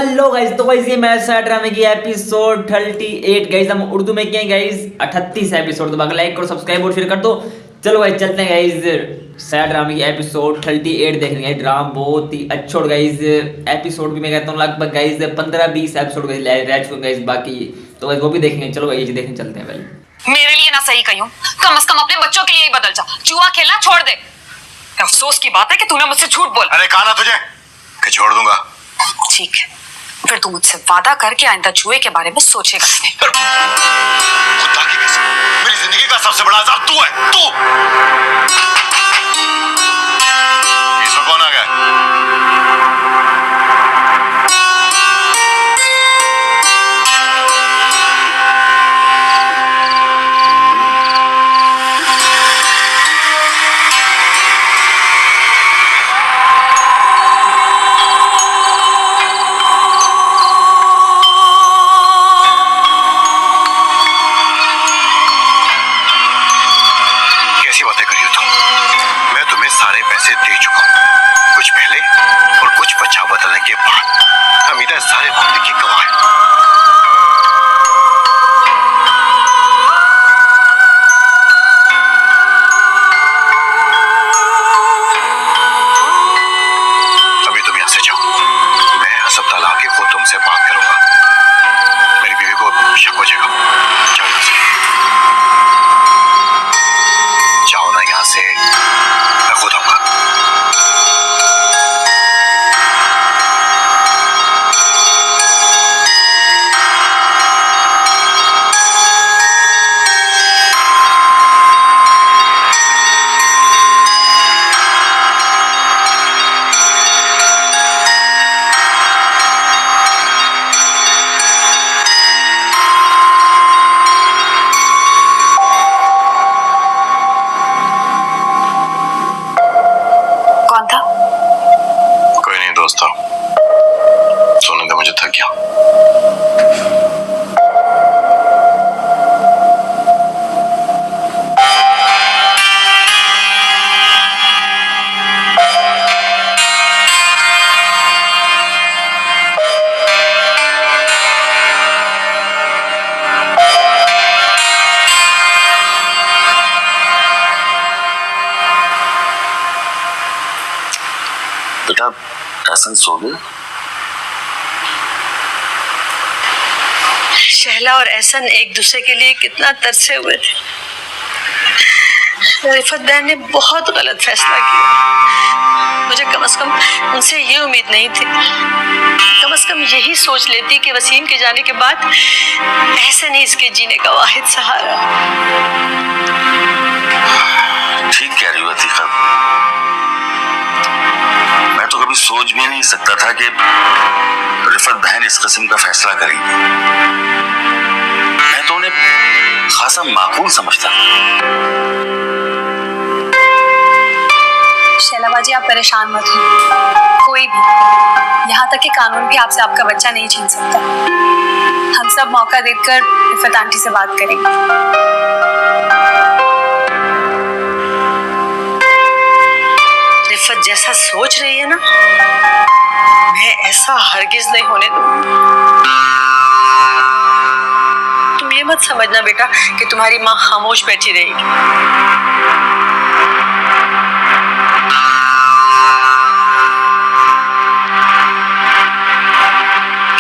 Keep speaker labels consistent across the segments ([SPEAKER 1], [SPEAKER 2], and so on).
[SPEAKER 1] Hello guys, तो guys ये मैसा ड्रामे की एपिसोड 38 गाइस हम उर्दू में किए गाइस 38 एपिसोड। तो बाकी लाइक करो, सब्सक्राइब और शेयर कर दो। चलो गाइस चलते हैं गाइस सैड ड्रामे की एपिसोड 38 देखने गाइस। ड्रामा बहुत ही अच्छा और गाइस एपिसोड भी मैं कहता हूँ लगभग गाइस 15-20 एपिसोड गाइस रह चुके गाइस बाकी, तो गाइस वो भी देखेंगे। चलो गाइस देखने चलते हैं पहले।
[SPEAKER 2] मेरे लिए ना सही कही हूं, कम से कम अपने बच्चों के लिए ही बदल जा। जुआ खेलना छोड़ दे। अफसोस की बात है कि तूने मुझसे झूठ बोला।
[SPEAKER 3] अरे कहा ना तुझे कि छोड़ दूंगा।
[SPEAKER 2] ठीक है, फिर तू मुझसे वादा करके आइंदा जुए के बारे में सोचेगा नहीं।
[SPEAKER 3] खुदा की कसम, मेरी जिंदगी का सबसे बड़ा अजाब तू है, तू। इसमें कौन आ गया? सारे पैसे दे चुका हूं, कुछ पहले और कुछ बचा बदलने के बाद। हमीदा सारे मामले की गवाह है। अभी तुम यहां से जाओ, मैं अस्पताल आके खुद तुमसे बात करूंगा। मेरी बीवी को शक हो जाएगा। जाओ यहां से, जाओ ना यहां से, मैं खुद आऊंगा। कोई नहीं दोस्तों, सोने दे, मुझे थक गया। बेटा एहसन सो गए?
[SPEAKER 4] शहला और एहसन एक दूसरे के लिए कितना तरसे हुए थे। रिफत बहन ने बहुत गलत फैसला किया। मुझे कम से कम उनसे ये उम्मीद नहीं थी। कम से कम यही सोच लेती कि वसीम के जाने के बाद एहसन ही इसके जीने का वाहिद सहारा।
[SPEAKER 5] ठीक कह रही हो अतीका, मैं तो कभी सोच भी नहीं सकता था कि रिफत बहन इस किस्म का फैसला करेंगी। मैं तो उन्हें खासा माकूल समझता।
[SPEAKER 6] शैलाबाजी आप परेशान मत हो, कोई भी, यहाँ तक कि कानून भी आपसे आपका बच्चा नहीं छीन सकता। हम सब मौका देखकर रिफत आंटी से बात करेंगे।
[SPEAKER 4] रिफत जैसा सोच रही है ना, मैं ऐसा हरगिज नहीं होने दूंगी। तुम ये मत समझना बेटा कि तुम्हारी माँ खामोश बैठी रहेगी।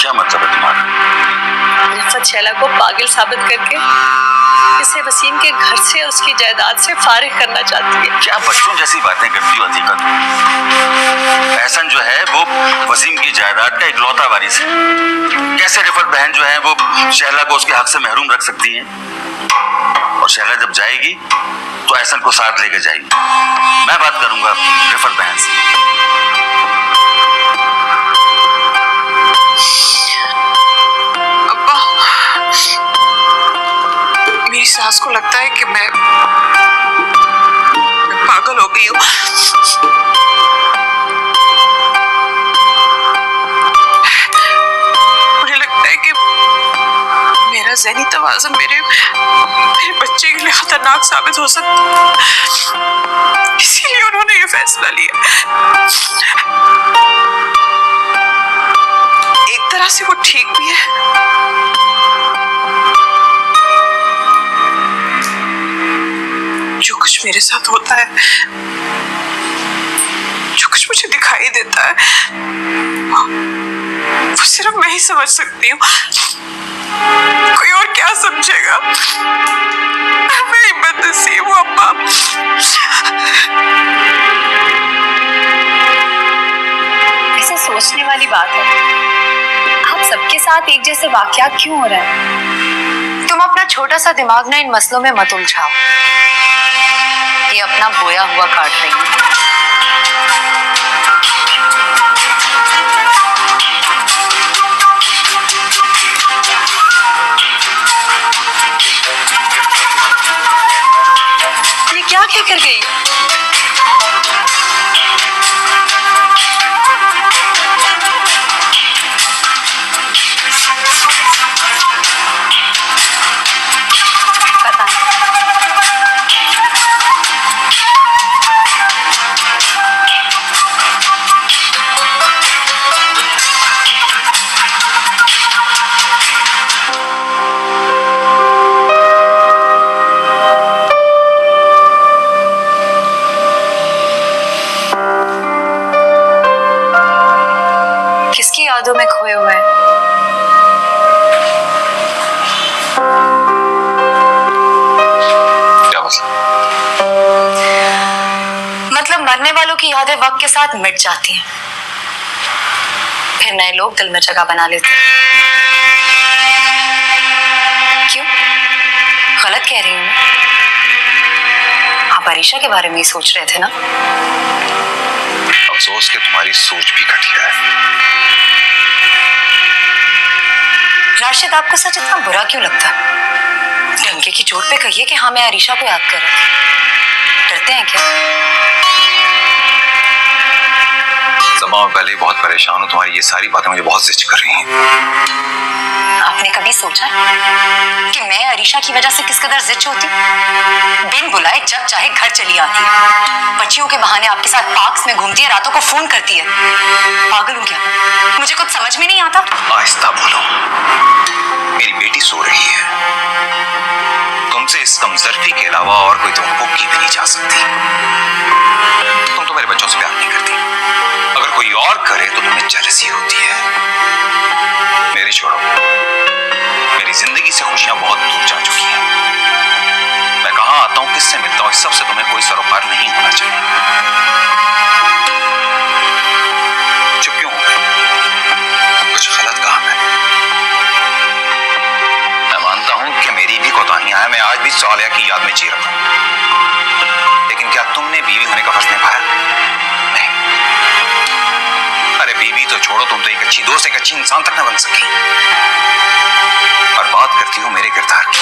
[SPEAKER 5] क्या मतलब है तुम्हारा?
[SPEAKER 4] रिफत शैला को पागल साबित करके इसे वसीम के घर से, उसकी जायदाद से फारिग करना चाहती है।
[SPEAKER 5] क्या बच्चों जैसी बातें करती हो अतीका तुम? एहसन जो है वो वसीम की जायदाद का इकलौता वारिस है। कैसे रिफत बहन जो है वो शहला को उसके हक से महरूम रख सकती है? और शहला जब जाएगी तो एहसन को साथ लेकर जाएगी। मैं बात करूंगा रिफत बहन से।
[SPEAKER 2] मेरी सास को लगता है कि मैं पागल हो गई हूँ। मुझे लगता है कि मेरा ज़हनी तवाज़ुन मेरे बच्चे के लिए खतरनाक साबित हो सकता है, इसीलिए उन्होंने ये फैसला लिया। से वो ठीक भी है। जो कुछ मेरे साथ होता है, जो कुछ मुझे दिखाई देता है, वो सिर्फ मैं ही समझ सकती हूँ। कोई और क्या समझेगा? मैं ही बदनसीब हूँ अम्मा।
[SPEAKER 6] ऐसे सोचने वाली बात है, आप सबके साथ एक जैसे वाकयात क्यों हो रहे हैं? तुम अपना छोटा सा दिमाग ना इन मसलों में मत उलझाओ। ये अपना बोया हुआ काट रही है। ये क्या कर गई? पता नहीं। किसकी यादों में खोए हुए हैं?
[SPEAKER 3] क्या
[SPEAKER 6] मतलब मरने वालों की यादें वक्त के साथ मिट जाती हैं, फिर नए लोग दिल में जगह बना लेते हैं। क्यों? गलत कह रही हूँ मैं? आप अरीशा के बारे में ही सोच रहे थे ना?
[SPEAKER 3] अफसोस कि तुम्हारी सोच भी घटिया है।
[SPEAKER 6] राशिद, आपको सच इतना बुरा क्यों लगता? डंके की चोट पे कहिए कि हाँ मैं अरीशा को याद कर रहा था। डरते हैं क्या?
[SPEAKER 3] समा, मैं पहले ही बहुत परेशान हूँ। तुम्हारी ये सारी बातें मुझे बहुत जिद कर रही हैं।
[SPEAKER 6] आपने कभी सोचा कि मैं अरीशा की वजह से किस कदर जिद होती? बिन बुलाए जब चाहे घर चली आती है, बच्चियों के बहाने आपके साथ पार्क्स में घूमती है, रातों को फोन करती है। पागल हूँ क्या? मुझे कुछ समझ में नहीं आता।
[SPEAKER 3] आहिस्ता बोलो, मेरी बेटी सो रही है। तुमसे इस कमजोरी के अलावा और कोई तुमको की भी नहीं जा सकती। तुम तो मेरे बच्चों से प्यार नहीं करती। अगर कोई और करे तो तुम्हें जेलसी होती है। मेरी छोड़ो, मेरी जिंदगी से खुशियां बहुत दूर जा चुकी हैं। मैं कहां आता हूं, किससे मिलता हूं, इस सब से तुम्हें कोई सरोकार नहीं होना चाहिए। चुप क्यों? कुछ गलत कहा मैंने? मैं मानता हूं कि मेरी भी कोताहियां हैं। मैं आज भी सालिया की याद में जी रहा हूं, लेकिन क्या तुमने बीवी होने का फर्ज निभाया? नहीं। अरे बीवी तो छोड़ो, तुम तो एक अच्छी दोस्त, एक अच्छी इंसान तक न बन सकी। और बात करती हूँ मेरे किरदार की।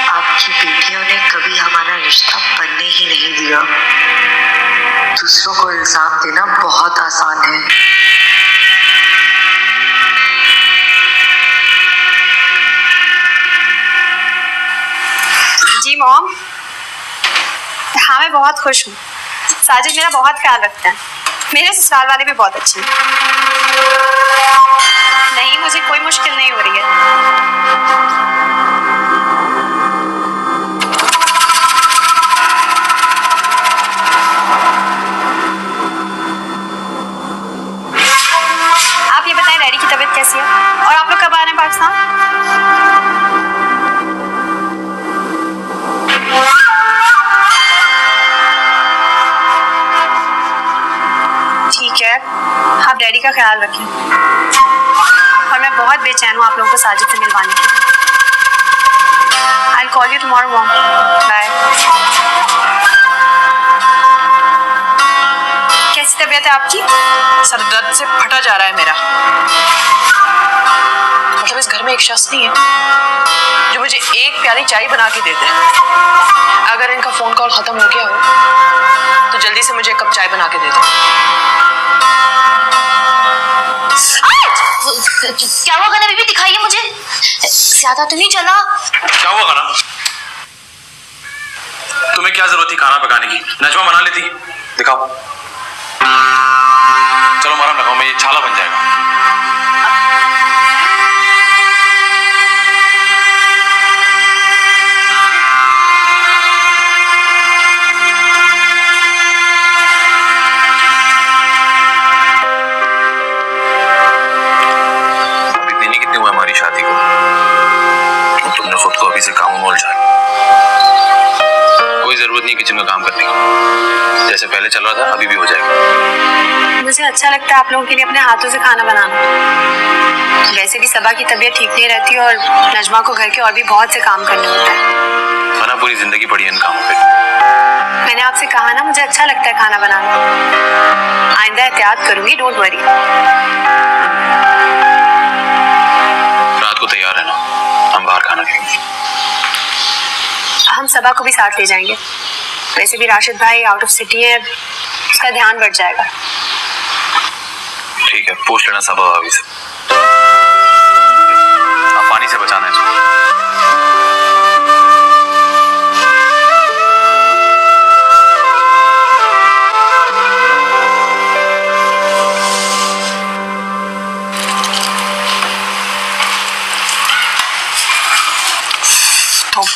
[SPEAKER 7] आपकी बेटियों ने कभी हमारा रिश्ता बनने ही नहीं दिया। दूसरों को इल्जाम देना बहुत आसान है।
[SPEAKER 6] जी मॉम, हाँ मैं बहुत खुश हूँ। साजिद मेरा बहुत ख्याल रखता है। मेरे ससुराल वाले भी बहुत अच्छे हैं। नहीं, मुझे कोई मुश्किल नहीं हो रही है। आप ये बताएं डैडी की तबीयत कैसी है और आप लोग कब आ रहे हैं पाकिस्तान? ठीक है, आप डैडी का ख्याल रखें। और मैं बहुत बेचैन हूँ आप लोगों को साजिद से मिलवाने के लिए। I'll call you tomorrow, mom. Bye. कैसी तबीयत है आपकी?
[SPEAKER 2] सर दर्द से फटा जा रहा है मेरा। मतलब इस घर में एक शख्स नहीं है जो मुझे एक प्याली चाय बना के दे दे। अगर इनका फोन कॉल खत्म हो गया हो तो जल्दी से मुझे एक कप चाय बना के दे दो।
[SPEAKER 6] क्या हुआ गाना? बीबी दिखाइए मुझे। ज्यादा तो नहीं चला?
[SPEAKER 3] क्या हुआ गाना? क्या जरूरत थी खाना पकाने की, नजमा बना लेती। दिखाओ, चलो मरहम लगाओ, मैं ये छाला बन जाएगा। अभी दिन ही कितने हुए हमारी शादी को, तो तुमने खुद को अभी से काम मोल जाए। कोई जरूरत नहीं किचन में काम करने की, जैसे पहले चल रहा था अभी भी हो जाएगा।
[SPEAKER 6] मुझे अच्छा लगता है आप लोगों के लिए अपने हाथों से खाना बनाना। वैसे भी सबा की तबीयत ठीक नहीं रहती और नजमा को घर के और भी बहुत से काम करने होते हैं।
[SPEAKER 3] मना पूरी जिंदगी पड़ी है इन कामों पे।
[SPEAKER 6] मैंने आपसे कहा ना, मुझे अच्छा लगता है खाना बनाना। आइंदा एहतियात करूंगी, डोंट वरी।
[SPEAKER 3] रात को तैयार है ना, हम बाहर खाना खाएंगे।
[SPEAKER 6] हम सबा को भी साथ ले जाएंगे। वैसे भी राशिद भाई आउट ऑफ सिटी है, उसका ध्यान बढ़ जाएगा।
[SPEAKER 3] ठीक है, पूछ लेना सबा भाभी से। आप पानी से बचाना है इसको।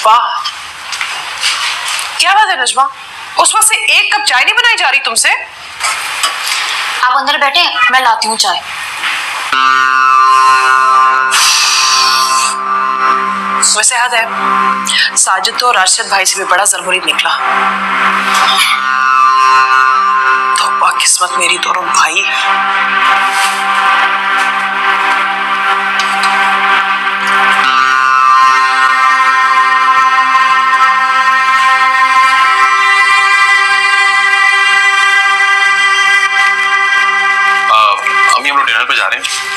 [SPEAKER 2] वाह, क्या बात है नजमा, उस वक्त से एक कप चाय नहीं बनाई जा रही तुमसे?
[SPEAKER 6] आप अंदर बैठे, मैं लाती हूँ चाय।
[SPEAKER 2] वैसे याद है, साजिद तो राशिद भाई से भी बड़ा जरमुरीद निकला। तौबा किस्मत मेरी दोनों भाई।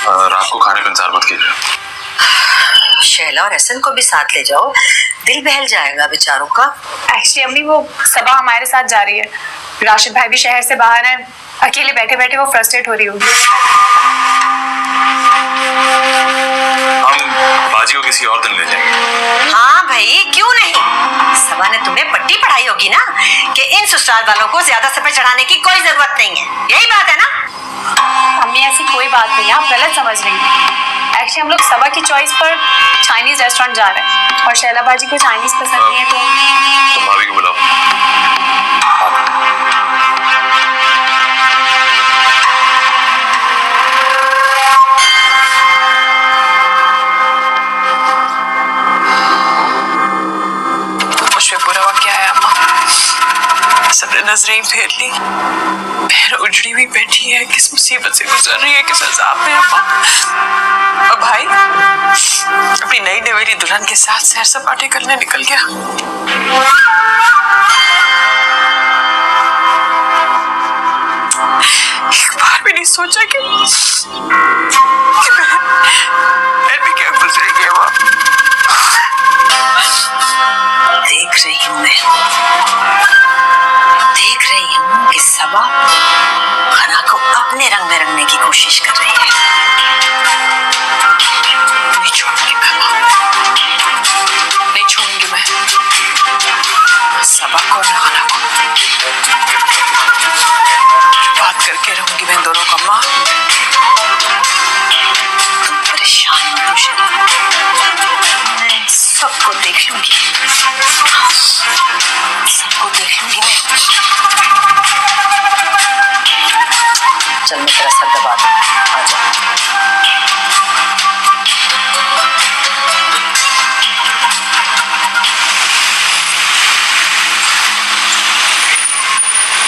[SPEAKER 3] रात को खाने का इंतजार मत कीजिए।
[SPEAKER 7] शैला और हसन को भी साथ ले जाओ, दिल बहल जाएगा बेचारों का।
[SPEAKER 6] एक्चुअली अम्मी वो सबा हमारे साथ जा रही है। राशिद भाई भी शहर से बाहर है, अकेले बैठे बैठे वो फ्रस्ट्रेट हो रही होगी।
[SPEAKER 3] हम बाजी को किसी और दिन ले जाएंगे।
[SPEAKER 7] हाँ भाई, क्यों नहीं। सबा ने तुम्हें पट्टी पढ़ाई होगी ना कि इन ससुराल वालों को ज्यादा सर पे चढ़ाने की कोई जरूरत नहीं है, यही बात है ना।
[SPEAKER 6] अम्मी ऐसी कोई बात नहीं है, आप गलत समझ रही हैं। एक्चुअली हम लोग सबा की चॉइस पर चाइनीज रेस्टोरेंट जा रहे हैं और शैला बाजी को चाइनीज पसंद नहीं है, तो
[SPEAKER 3] तुम भाभी को बुलाओ।
[SPEAKER 2] मुझ पे बुरा वक्त क्या है अम्मा, सबने नजरें फेर ली। बहन उजड़ी हुई बैठी है, किस मुसीबत से गुजर रही है, किस अजाब में अम्मा। और भाई अपनी नई नवेली दुल्हन के साथ सैर सपाटे करने निकल गया। एक बार भी नहीं सोचा कि बहन भी क्या गुजरेगी अम्मा।
[SPEAKER 7] देख रही हूँ मैं, देख रही हूँ कि सबा खना को अपने रंग में रंगने की कोशिश कर रही है।
[SPEAKER 2] नहीं छोड़ूंगी मैं, नहीं छोड़ूंगी मैं सबा को ना खना को। बात करके रहूंगी मैं दोनों का माँ।
[SPEAKER 7] तुम परेशान मत हो शैला, मैं सबको देख लूंगी, सबको देख लूंगी मैं। चल मैं तेरा सर दबा दूं, आजा।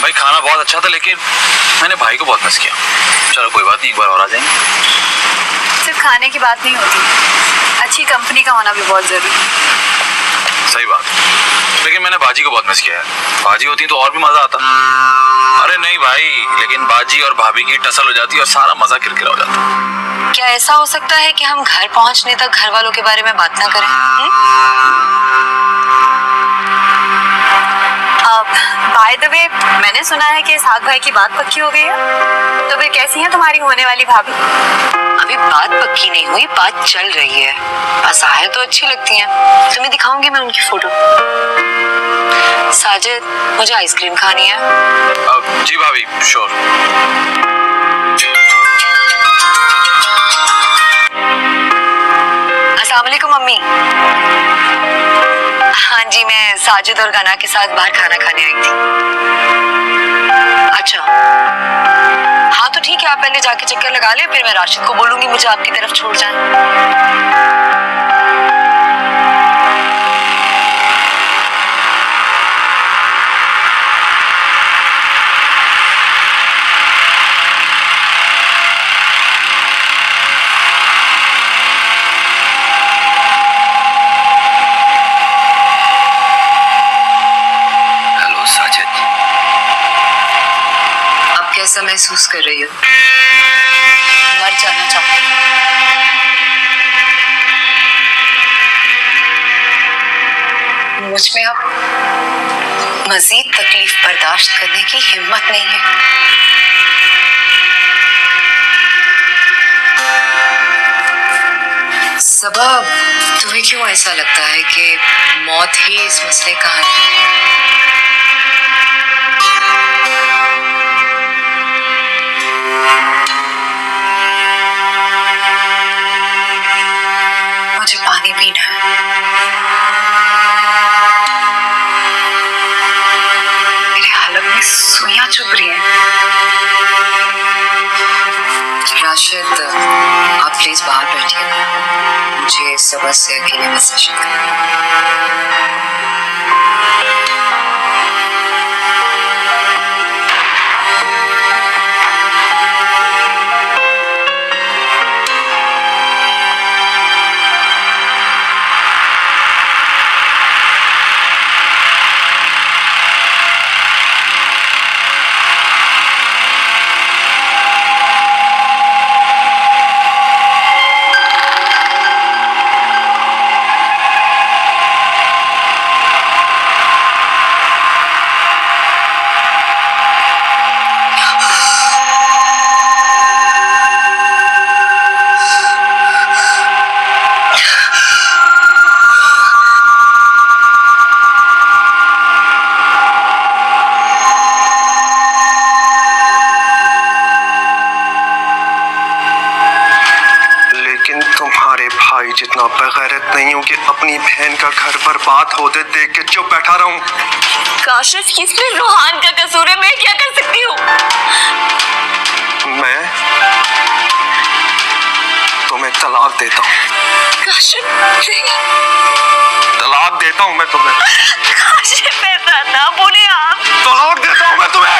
[SPEAKER 3] भाई खाना बहुत अच्छा था, लेकिन मैंने भाई को बहुत मिस किया। चलो कोई बात नहीं, एक बार और आ जाएंगे।
[SPEAKER 6] सिर्फ खाने की बात नहीं होती, अच्छी कंपनी का होना भी बहुत जरूरी है।
[SPEAKER 3] सही बात, लेकिन मैंने बाजी को बहुत मिस किया है। बाजी होती तो और भी मजा आता। अरे नहीं भाई, लेकिन बाजी और भाभी की टसल हो जाती और सारा मजा किरकिरा हो जाता।
[SPEAKER 7] क्या ऐसा हो सकता है कि हम घर पहुंचने तक घर वालों के बारे में बात ना करें?
[SPEAKER 6] बाय द वे, मैंने सुना है कि इसहाक भाई की बात पक्की हो गई है, तो फिर कैसी है तुम्हारी होने वाली भाभी?
[SPEAKER 7] अभी बात पक्की नहीं हुई, बात चल रही है। बस आए तो अच्छी लगती हैं, तुम्हें दिखाऊंगी मैं उनकी फोटो।
[SPEAKER 4] साजिद, मुझे आइसक्रीम खानी है।
[SPEAKER 3] जी भाभी, श्योर।
[SPEAKER 4] अस्सलाम वालेकुम मम्मी। हाँ जी, मैं साजिद और गाना के साथ बाहर खाना खाने आई थी। अच्छा, हाँ तो ठीक है, आप पहले जाके चक्कर लगा ले, फिर मैं राशिद को बोलूंगी मुझे आपकी तरफ छोड़ जाए। कैसा महसूस कर रही हो? मर जाना चाहती हूँ। मुझ में अब मजीद तकलीफ बर्दाश्त करने की हिम्मत नहीं है। सबब, तुम्हें क्यों ऐसा लगता है कि मौत ही इस मसले का हल है? मुझे पानी पीना है। मेरे हलक में सुइयां चुभ रही हैं। राशिद, आप प्लीज बाहर बैठिए, मुझे सबा से अकेले में सेशन करना है।
[SPEAKER 8] जितना बेगैरत नहीं हूँ कि अपनी बहन का घर बर्बाद होते देख के चुप बैठा रहूं।
[SPEAKER 4] काशिफ, इसमें रूहान का कसूर है, मैं क्या कर सकती हूँ?
[SPEAKER 8] मैं तुम्हें तलाक देता हूँ।
[SPEAKER 4] काशिफ,
[SPEAKER 8] तलाक देता हूँ मैं तुम्हें।
[SPEAKER 4] काशिफ, ऐसा ना बोले आप।
[SPEAKER 8] तलाक देता हूँ मैं तुम्हें।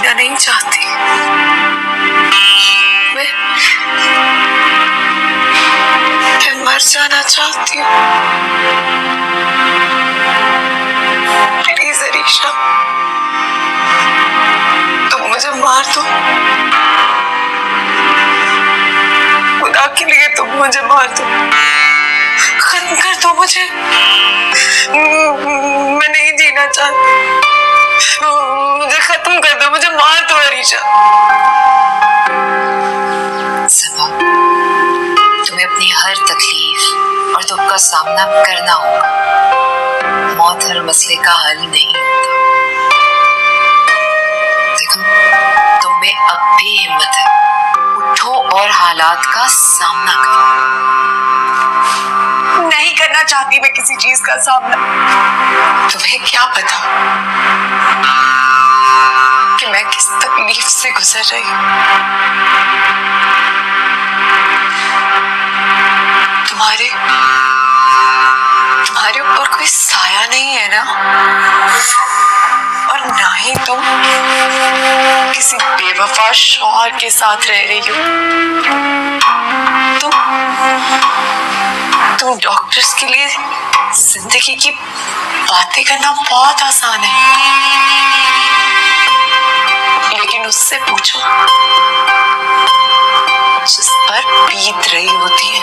[SPEAKER 2] जीना नहीं चाहती। मैं मर जाना चाहती हूँ। प्लीज अरीशा, तुम मुझे मार दो। खुदा के लिए तुम मुझे मार दो, खत्म कर दो मुझे। मैं नहीं जीना चाहती, मुझे खत्म कर दो, मुझे मार दो अरीशा।
[SPEAKER 6] सबा, तुम्हें अपनी हर तकलीफ और दुख का सामना करना होगा। मौत हर मसले का हल नहीं होता। देखो, तुम में अब भी हिम्मत है, उठो और हालात का सामना करो।
[SPEAKER 2] नहीं करना चाहती मैं किसी चीज का सामना। तुम्हें क्या पता कि मैं किस तकलीफ से गुजर रही हूँ। तुम्हारे ऊपर कोई साया नहीं है ना, और ना ही तुम किसी बेवफा शौहर के साथ रह रही हो। तुम डॉक्टर्स के लिए जिंदगी की बातें करना बहुत आसान है, लेकिन उससे पूछो जिस पर बीत रही होती है।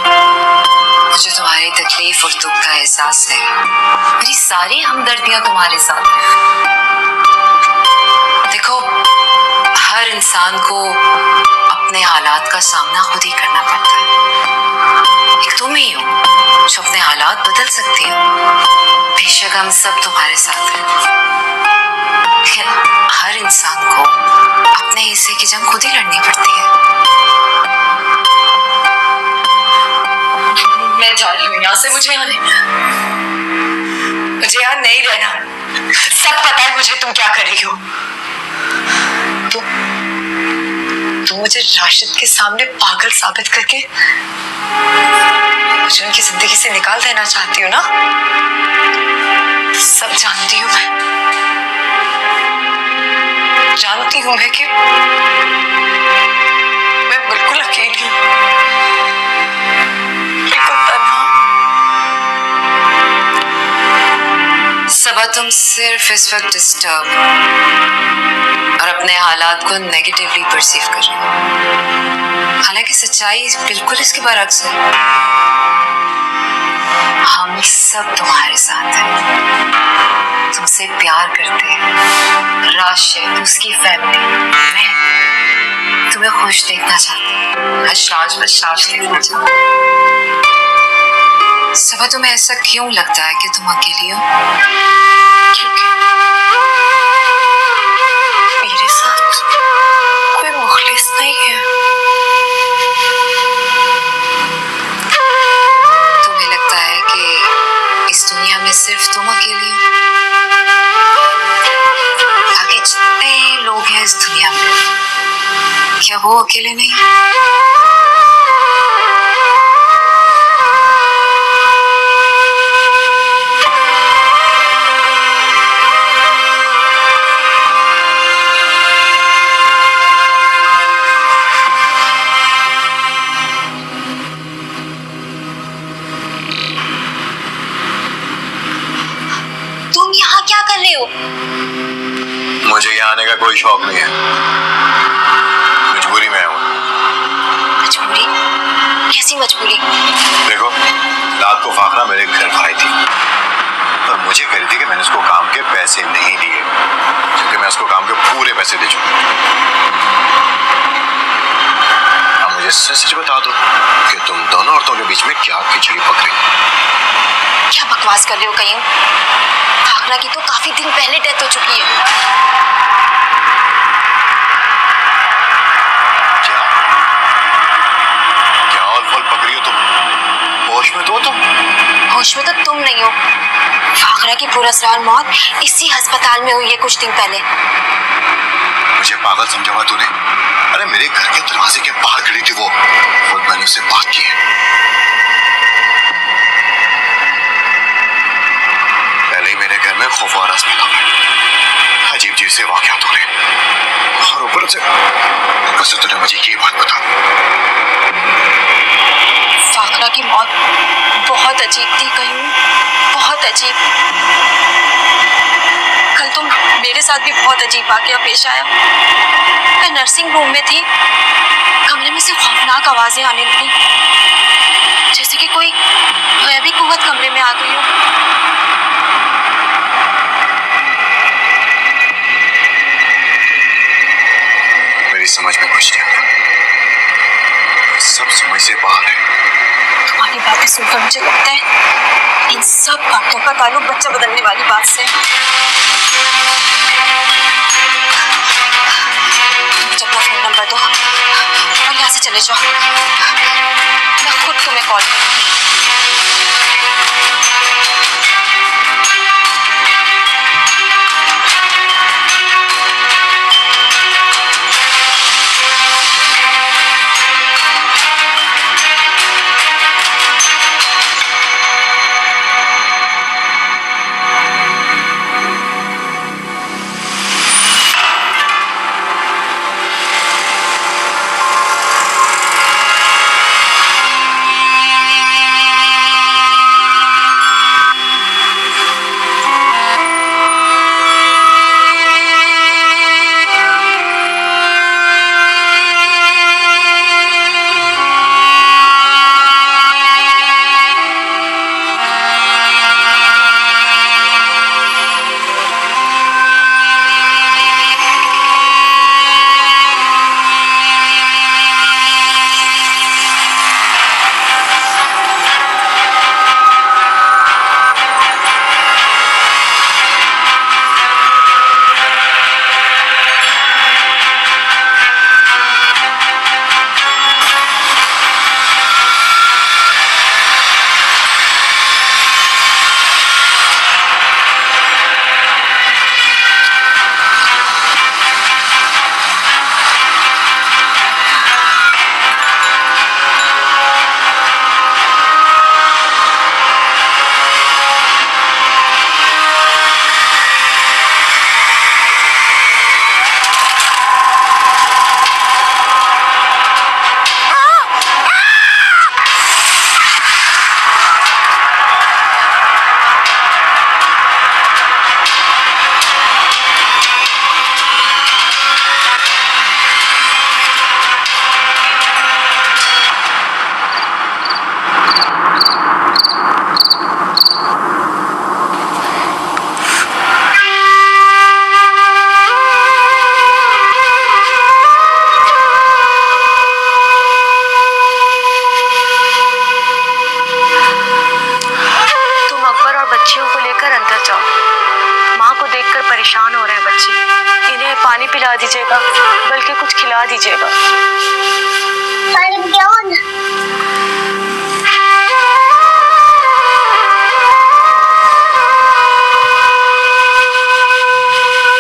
[SPEAKER 6] मुझे तुम्हारी तकलीफ और दुख का एहसास है। मेरी सारी हमदर्दियां तुम्हारे साथ हैं। देखो, हर इंसान को अपने हालात का सामना खुद ही करना पड़ता है। एक तुम ही हो जो अपने हालात बदल सकती हो। बेशक हम सब तुम्हारे साथ हैं, लेकिन हर इंसान को अपने हिस्से की जंग खुद ही लड़नी पड़ती है।
[SPEAKER 2] मैं जा रही हूँ यहाँ से, मुझे यहाँ नहीं रहना। सब पता है मुझे तुम क्या कर रही हो। तुम मुझे राशिद के सामने पागल साबित करके मुझे उनकी जिंदगी से निकाल देना चाहती हो ना। सब जानती हूँ मैं, जानती हूँ मैं कि मैं बिल्कुल अकेली हूँ, बिल्कुल तन्हा।
[SPEAKER 6] सबा, तुम सिर्फ इस वक्त डिस्टर्ब और अपने हालात को नेगेटिवली परसीव कर रहे हो, हालांकि सच्चाई बिल्कुल इसके बरक्स है। हम सब तुम्हारे साथ हैं, तुमसे प्यार करते हैं। राशिद, उसकी फैमिली, मैं तुम्हें खुश देखना चाहती हूँ, हशाश बशाश देखना चाहती हूँ। सबा, तुम्हें ऐसा क्यों लगता है कि तुम अकेली हो?
[SPEAKER 2] क्योंकि मेरे साथ कोई मुखलिस नहीं है।
[SPEAKER 6] तुम्हें लगता है कि इस दुनिया में सिर्फ तुम अकेली हो? बाकी जितने लोग हैं इस दुनिया में, क्या वो अकेले नहीं हैं? तुम यहाँ क्या कर रहे हो?
[SPEAKER 8] मुझे यहाँ आने का कोई शौक नहीं है, मजबूरी में आया हूँ।
[SPEAKER 6] मजबूरी? कैसी मजबूरी?
[SPEAKER 8] देखो, रात को फाखरा मेरे घर आई थी और मुझे कह रही थी कि मैंने उसको काम के पैसे नहीं दिए, क्योंकि मैं उसको काम के पूरे पैसे दे चुका। अब मुझे सच बता दो कि तुम दोनों औरतों के बीच में क्या खिचड़ी पक रही है।
[SPEAKER 6] क्या बकवास कर रहे हो कहीं? फाखरा की तो काफी दिन पहले डेथ हो चुकी है।
[SPEAKER 8] क्या औल-फौल पक रही हो तुम? होश में तो तुम?
[SPEAKER 6] होश में तो तुम नहीं हो। फाखरा की पुरअसरार मौत इसी अस्पताल में हुई है कुछ दिन पहले।
[SPEAKER 8] मुझे पागल समझा हुआ तूने? अरे मेरे घर के दरवाजे के बाहर खड़ी थी वो, और मैंने उससे बात की है। पहले ही मेरे घर में खौफ और रस फैला हुआ है। अजीब-अजीब से वाक़यात हो रहे हैं। और ऊपर से तूने मुझे ये बात बता दी।
[SPEAKER 6] फाखरा की मौत बहुत अजीब थी कहीं, बहुत अजीब। कल तो मेरे साथ भी बहुत अजीब वाकया पेश आया। मैं नर्सिंग रूम में थी, कमरे में से खौफनाक आवाजें आने लगी, जैसे कि कोई गैबी कुव्वत कमरे में आ गई हो।
[SPEAKER 8] मेरी समझ में कुछ नहीं आता, सब समझ से बाहर है।
[SPEAKER 6] तुम्हारी बातें सुनकर मुझे लगता है इन सब बातों का ताल्लुक बच्चा बदलने वाली बात से। मुझे अपना फोन नंबर दो और यहाँ से चले जाओ, मैं खुद तुम्हें कॉल करूँगी। परेशान हो रहे हैं बच्चे, इन्हें पानी पिला दीजिएगा, बल्कि कुछ खिला दीजिएगा।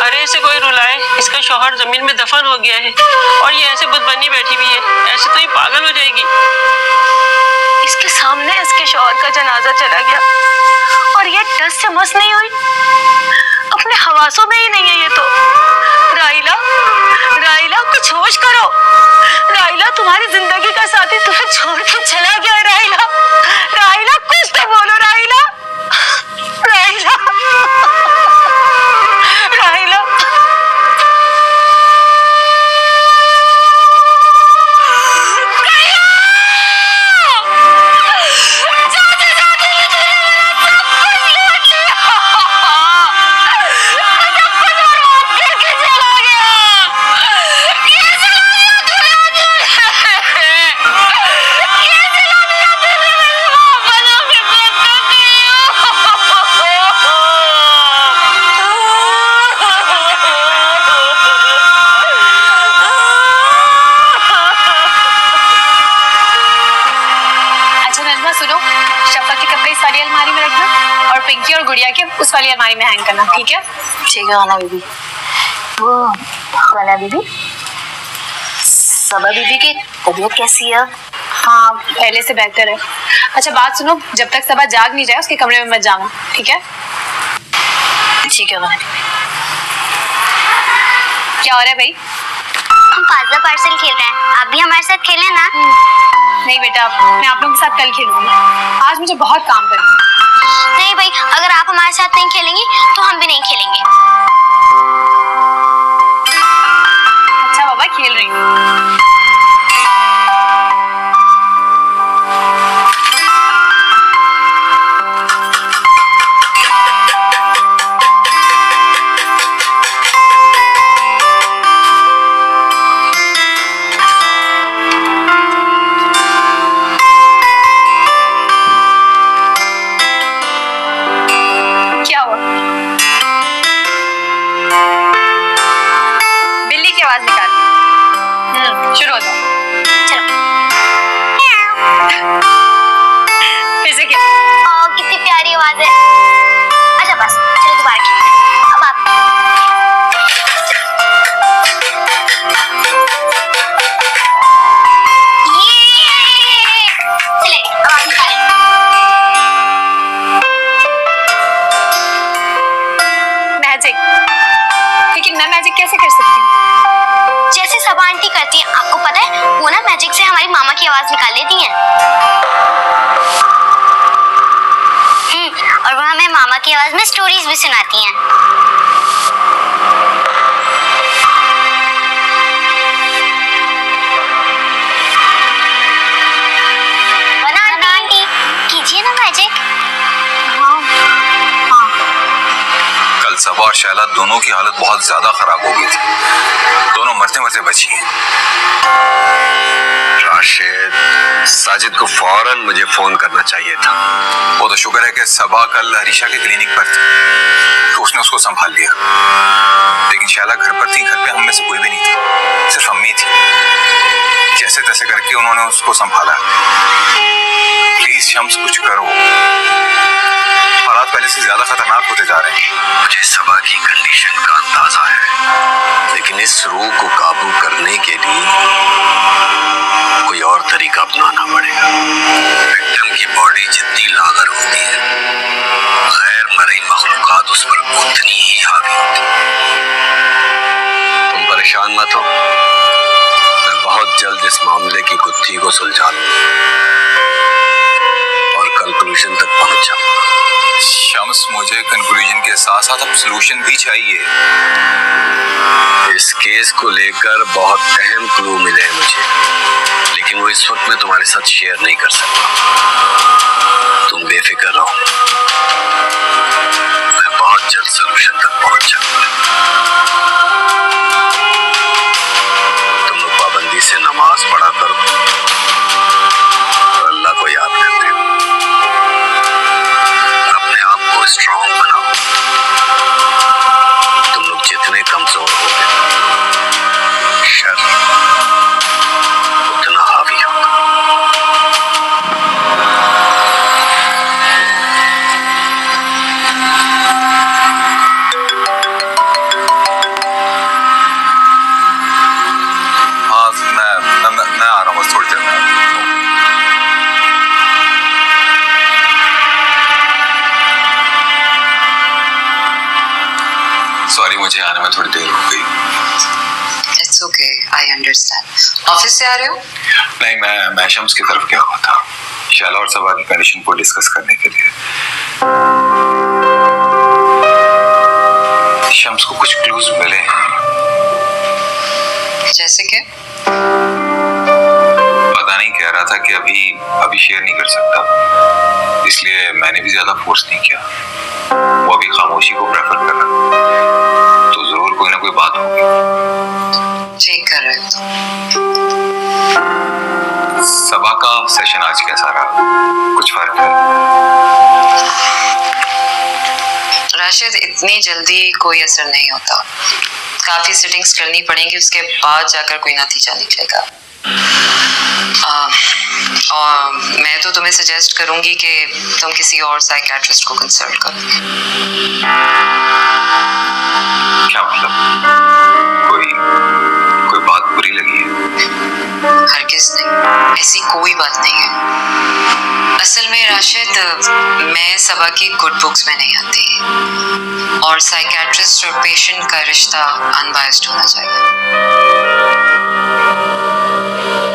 [SPEAKER 4] अरे इसे कोई रुलाए, इसका शौहर जमीन में दफन हो गया है और ये ऐसे बुत बनी बैठी हुई है, ऐसे तो ये पागल हो जाएगी।
[SPEAKER 6] इसके सामने इसके शौहर का जनाजा चला गया और ये टस से मस नहीं हुई, अपने हवासों में ही नहीं है ये तो। राइला, राइला कुछ होश करो। राइला तुम्हारी जिंदगी का साथी तुम्हें छोड़ के चला गया है। राइला, राइला कुछ तो बोलो। Raila, Raila, Raila. पिंकी और गुड़िया के उस वाली अलमारी में हैंग करना, ठीक है? ठीक है वाला बीबी। वो वाला बीबी, सबा बीबी की तबीयत कैसी है? हाँ पहले से बेहतर है। अच्छा बात सुनो, जब तक सबा जाग नहीं जाए उसके कमरे में मत जाना, ठीक है? ठीक है वाला बीबी। क्या हो रहा है भाई?
[SPEAKER 9] हम पाजा पार्सल खेल रहे हैं, आप भी हमारे साथ खेलें ना?
[SPEAKER 6] नहीं बेटा, मैं आप लोगों के साथ कल खेलूंगी, आज मुझे बहुत काम करना है।
[SPEAKER 9] नहीं भाई, अगर आप हमारे साथ नहीं खेलेंगी तो हम भी नहीं खेलेंगे।
[SPEAKER 6] अच्छा बाबा, खेल रही हूँ। क्या हुआ? बिल्ली की आवाज निकाल। शुरू हो जाओ।
[SPEAKER 9] चलो।
[SPEAKER 6] फिर से खेल।
[SPEAKER 9] कितनी प्यारी आवाज है। अच्छा बस, चलो दोबारा खेलते हैं। अब आप। चले, अब आप निकालें।
[SPEAKER 6] मैजिक? लेकिन मैं मैजिक कैसे कर सकती हूँ?
[SPEAKER 9] जैसे सब आंटी करती हैं, आपको पता है वो ना मैजिक से हमारी मामा की आवाज निकाल लेती हैं। और वो हमें मामा की आवाज में स्टोरीज भी सुनाती हैं। बना आंटी, कीजिए ना मैजिक।
[SPEAKER 3] कल सबा और शैला दोनों की हालत बहुत ज्यादा खराब हो गई थी, दोनों मरते मरते बची हैं।
[SPEAKER 8] राशिद, साजिद को फौरन मुझे फोन करना चाहिए था।
[SPEAKER 3] वो तो शुक्र है कि सबा कल हरीशा के क्लिनिक पर थी, तो उसने उसको संभाल लिया। लेकिन शैला घर पर थी, घर पे हम में से कोई भी नहीं था, सिर्फ अम्मी थी। जैसे तैसे करके उन्होंने उसको संभाला। प्लीज शम्स, कुछ करो, हालात पहले से ज्यादा खतरनाक होते जा रहे हैं।
[SPEAKER 8] मुझे सबा की कंडीशन का अंदाजा है, लेकिन इस रोग को काबू करने के लिए कोई और तरीका अपनाना पड़ेगा। विक्टिम की बॉडी जितनी लागर होती है, गैर मरई मखलूकात उस पर उतनी ही हावी होती है। तुम परेशान मत हो, मैं बहुत जल्द इस मामले की गुत्थी को सुलझा लूंगा और कंक्लूजन तक पहुंच जाऊंगा।
[SPEAKER 3] शम्स, मुझे कंक्लूजन के साथ साथ अब सॉल्यूशन भी चाहिए।
[SPEAKER 8] इस केस को लेकर बहुत अहम क्लू मिले हैं मुझे, लेकिन वो इस वक्त मैं तुम्हारे साथ शेयर नहीं कर सकता। तुम बेफिक्र रहो, मैं बहुत जल्द सॉल्यूशन तक पहुंच जाऊंगा। तुम लोग पाबंदी से नमाज पढ़ा करो और अल्लाह को याद करते हो। अपने आप को स्ट्रांग बनाओ। तुम लोग जितने कमजोर होगे, शर उतना हावी होगा।
[SPEAKER 3] हाँ, मैं आ रहा हूँ थोड़ी देर में। सॉरी, मुझे आने में थोड़ी देर हो गई।
[SPEAKER 2] It's okay, I understand. Office से आ रहे हो?
[SPEAKER 3] नहीं, मैं शम्स की तरफ गया हुआ था, शैला और सबा की कंडीशन को डिस्कस करने के लिए। शम्स को कुछ क्लूज मिले हैं।
[SPEAKER 2] जैसे कि?
[SPEAKER 3] पता नहीं, कह रहा था कि अभी शेयर नहीं कर सकता, इसलिए मैंने भी ज्यादा फोर्स नहीं किया। वो अभी खामोशी को प्रेफर कर रहा, तो जरूर कोई ना कोई बात होगी।
[SPEAKER 2] ठीक कर रहे हो।
[SPEAKER 3] सबा का सेशन आज कैसा रहा? कुछ फर्क है?
[SPEAKER 2] राशिद, इतनी जल्दी कोई असर नहीं होता, काफी सिटिंग्स करनी पड़ेंगी, उसके बाद जाकर कोई नतीजा निकलेगा। और मैं तो तुम्हें सजेस्ट करूंगी कि तुम किसी और साइकियाट्रिस्ट को कंसल्ट करो।
[SPEAKER 3] क्या मतलब? कोई बात बुरी लगी है?
[SPEAKER 2] हरगिज़ नहीं, ऐसी कोई बात नहीं है।
[SPEAKER 4] असल में राशिद, मैं सबा की गुड बुक्स में नहीं आती और साइकियाट्रिस्ट और पेशेंट का रिश्ता अनबायस्ड होना चाहिए।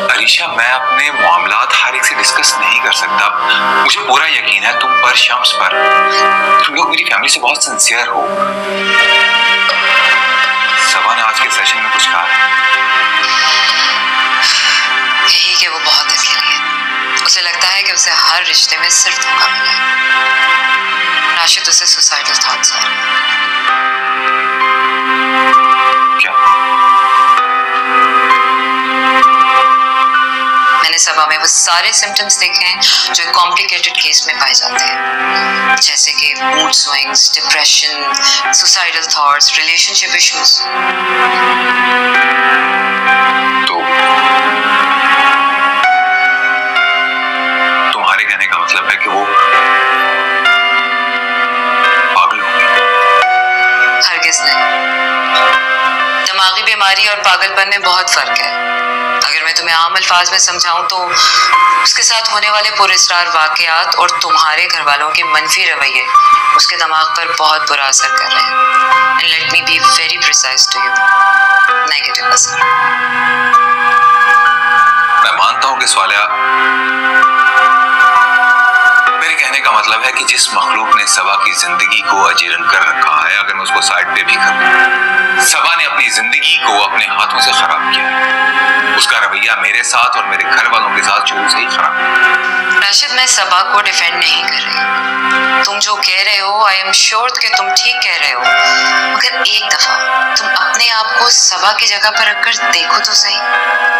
[SPEAKER 3] अरीशा, मैं अपने मामलात हर एक से डिस्कस नहीं कर सकता। मुझे पूरा यकीन है तुम पर, शम्स पर, तुम लोग मेरी फैमिली से बहुत सिंसियर हो। सबा ने आज के सेशन में कुछ कहा?
[SPEAKER 4] यही कि वो बहुत अकेली है। उसे लगता है कि उसे हर रिश्ते में सिर्फ धोखा मिला है। राशिद, उसे सुसाइडल थॉट्स आ रहे हैं।
[SPEAKER 3] क्या?
[SPEAKER 4] मैंने सबा में वो सारे सिम्टम्स देखे हैं जो एक कॉम्प्लिकेटेड केस में पाए जाते हैं, जैसे कि mood swings, depression, suicidal thoughts, relationship issues.
[SPEAKER 3] तो तुम्हारे कहने का मतलब है कि वो पागल होगी?
[SPEAKER 4] हरगिज़ नहीं। दिमागी बीमारी और पागलपन में बहुत फर्क है। अगर मैं तुम्हें आम अल्फाज में समझाऊं तो उसके साथ होने वाले पुरस्कार वाकयात और तुम्हारे घर वालों के मनफी रवैये उसके दिमाग पर बहुत बुरा असर कर रहे हैं। And let me be very precise to you, negative असर।
[SPEAKER 3] मैं मानता हूं कि स्वालिया, मेरे कहने का मतलब है कि जिस मखलूक ने सबा की जिंदगी को अजीरन कर रखा है, अगर मैं उसको साइड पे भी करूं, सबा ने अपनी जिंदगी को अपने हाथों से खराब किया है। उसका रवैया मेरे साथ और मेरे घर वालों के साथ शुरू से ही खराब है।
[SPEAKER 4] राशिद, मैं सबा को डिफेंड नहीं कर रही। तुम जो कह रहे हो, आई एम श्योर कि तुम ठीक कह रहे हो, मगर एक दफा तुम अपने आप को सबा की जगह पर रखकर देखो तो सही।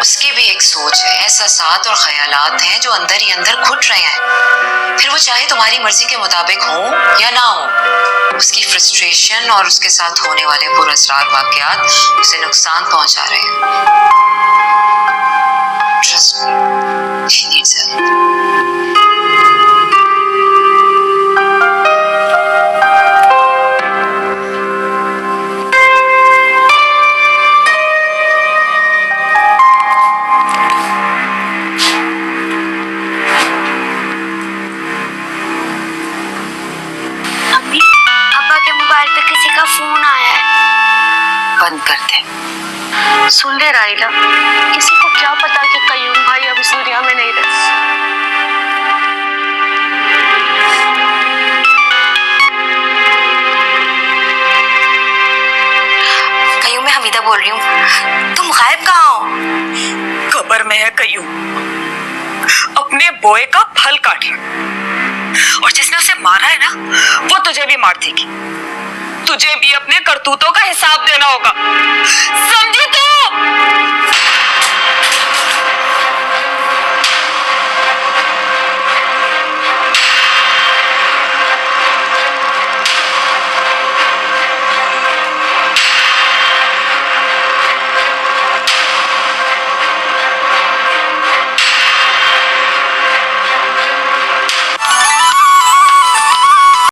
[SPEAKER 4] उसकी भी एक सोच है, एहसासात और ख्यालात हैं जो अंदर ही अंदर घुट रहे हैं। फिर वो चाहे तुम्हारी मर्जी के मुताबिक हो या ना हो, उसकी फ्रस्ट्रेशन और उसके साथ होने वाले पुरअसरार वाकयात उसे नुकसान पहुंचा रहे हैं। Trust me, she needs help.
[SPEAKER 9] पापा के मोबाइल पे किसी का फोन आया है।
[SPEAKER 4] बंद कर दे।
[SPEAKER 6] सुन ले राइला, किसी को क्या पता कि कयूम भाई अब इस दुनिया में नहीं रहे।
[SPEAKER 9] कयूम, मैं हमीदा बोल रही हूँ। तुम गायब कहाँ हो?
[SPEAKER 2] खबर में है कयूम अपने बोए का फल काट रहा, और जिसने उसे मारा है ना, वो तुझे भी मार देगी। तुझे भी अपने करतूतों का हिसाब देना होगा, समझी तू?